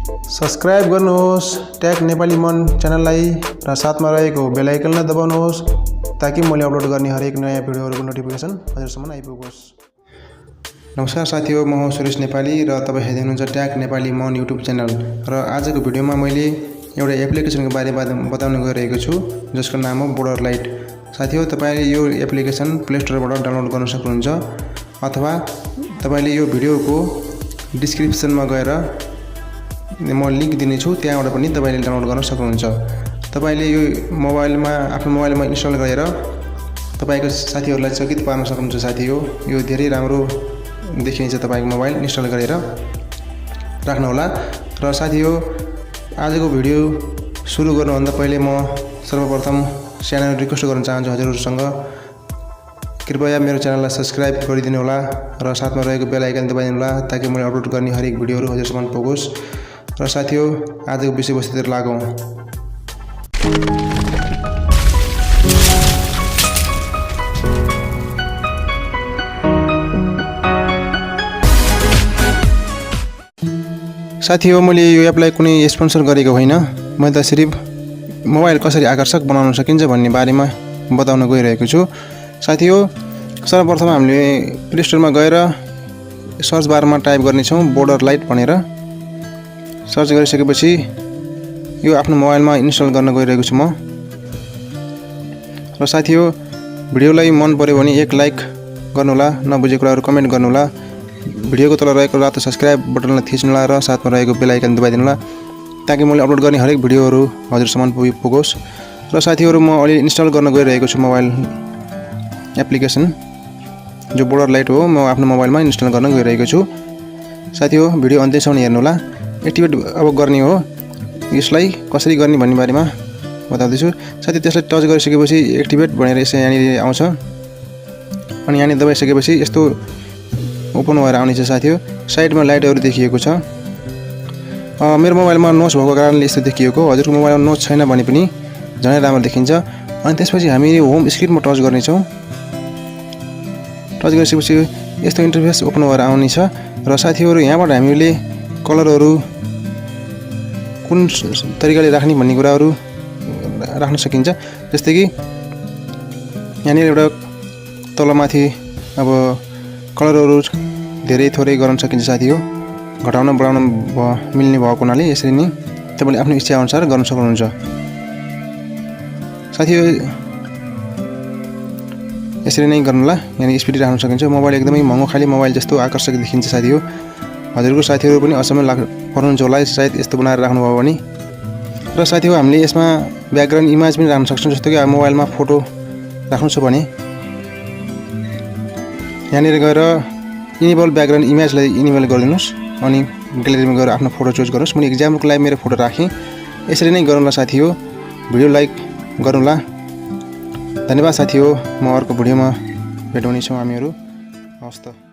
Subscribe गर्नुहोस् tag Nepali मन च्यानललाई र साथमा रहेको बेल आइकनलाई दबाउनुहोस् ताकि मैले अपलोड गर्ने हरेक नयाँ भिडियोहरुको नोटिफिकेसन हजुरसम्म आइपुगोस्। नमस्कार साथीहरु, म हो सुरेश नेपाली र तपाई हेर्दै हुनुहुन्छ ट्याग नेपाली मन युट्युब च्यानल। र आजको भिडियोमा मैले एउटा एप्लिकेसनको बारेमा बताउन गइरहेको छु जसको नाम हो बोर्डर लाइट। साथीहरु, तपाईले यो एप्लिकेसन प्ले स्टोरबाट डाउनलोड गर्न सक्नुहुन्छ अथवा तपाईले यो भिडियोको डिस्क्रिप्सनमा गएर म लिंक दिनेछु, त्यहाँबाट पनि तपाईले डाउनलोड गर्न सक्नुहुन्छ। तपाईले यो आफ्नो मोबाइलमा इन्स्टल गरेर तपाईको साथीहरुलाई चकित पार्न सक्नुहुन्छ। साथी हो, यो धेरै राम्रो देखिन्छ। तपाईको मोबाइल इन्स्टल गरेर राख्नु होला। र साथी हो, आजको भिडियो सुरु गर्नुभन्दा पहिले म सर्वप्रथम सानो रिक्वेस्ट गर्न चाहन्छु हजुरहरुसँग, कृपया मेरो च्यानललाई सब्स्क्राइब गरिदिनु होला र साथमा रहेको बेल आइकन दबाइदिनु होला ताकि मैले अपलोड गर्ने हरेक भिडियोहरु हजुरसम्म पुगोस्। र साथीहरु, आजको विषयवस्तुतिर लागौं। साथीहरु, मैले यो एपलाई कुनै स्पोन्सर गरेको होइन, मैले त सिर्फ मोबाइल कसरी आकर्षक बनाउन सकिन्छ भन्ने बारेमा बताउन गइरहेको छु। साथीहरु, सर्वप्रथम हामीले प्ले स्टोरमा गएर सर्च बारमा टाइप गर्ने छौं बोर्डर लाइट भनेर। सर्च गरिसकेपछि यो आफ्नो मोबाइलमा इन्स्टल गर्न गइरहेको छु म। र साथीहरु, भिडियोलाई मन पर्यो भने एक लाइक गर्नु होला, नबुझेको कुराहरु कमेन्ट गर्नु होला, भिडियोको तल रहेको रातो सब्स्क्राइब बटनलाई थिच्नु होला र साथमा रहेको बेल आइकन दबाइदिनु होला ताकि मैले अपलोड गर्ने हरेक भिडियोहरु हजुरसम्म पुगोस्। र साथीहरु, म अलि इन्स्टल गर्न गइरहेको छु मोबाइल एप्लिकेसन जो बोर्डर लाइट हो, म आफ्नो मोबाइलमा इन्स्टल गर्न गइरहेको छु। साथीहरु, भिडियो अन्त्यसम्म हेर्नु होला। एक्टिभेट अब गर्ने हो, यसलाई कसरी गर्ने भन्ने बारेमा बताउँदैछु। साथी, त्यसलाई टच गरिसकेपछि एक्टिभेट भनेर यसै यहाँ आउँछ अनि यहाँ दबाइसकेपछि यस्तो ओपन भएर आउनेछ। साथीहरु, साइडमा लाइटहरु देखिएको छ। मेरो मोबाइलमा नोच भएको कारणले यस्तो देखिएको। हजुरको मोबाइलमा नोच छैन भने पनि झनै राम्रो देखिन्छ। अनि त्यसपछि हामी होम स्क्रिनमा टच गर्ने छौं। टच गरिसकेपछि यस्तो इन्टरफेस ओपन भएर आउनेछ। र साथीहरु, यहाँबाट हामीले कलरहरु कुन तरिकाले राख्ने भन्ने कुराहरु राख्न सकिन्छ। जस्तै कि यहाँ एउटा तलमाथि अब कलरहरु धेरै थोरै गर्न सकिन्छ। साथीहरु, घटाउन बढाउन मिल्ने भएको हुनाले यसरी नै तपाईले आफ्नो इच्छा अनुसार गर्न सक्नुहुन्छ। साथीहरु, यसरी नै गर्नुला। यहाँ स्पिड राख्न सकिन्छ। मोबाइल एकदमै महँगो खाली मोबाइल जस्तो आकर्षक देखिन्छ। साथीहरु, हजुरको साथीहरु पनि अचम्म पर्नुहुन्छ होला सायद यस्तो बनाएर राख्नु भयो भने। र साथीहरु, हामीले यसमा ब्याकग्राउन्ड इमेज पनि राख्न सक्छौं। जस्तो कि मोबाइलमा फोटो राख्नु छ भने यहाँ गएर इनेबल ब्याकग्राउन्ड इमेजलाई इनेबल गरिदिनुस् अनि ग्यालेरीमा गएर आफ्नो फोटो चुज गर्नुस्। मैले एक्जाम्पलको लागि मेरो फोटो राखेँ। यसरी नै गर्नुला। साथीहरु, भिडियो लाइक गर्नुला। धन्यवाद साथीहरु, म अर्को भिडियोमा भेटौने छौं हामीहरु। हवस् त।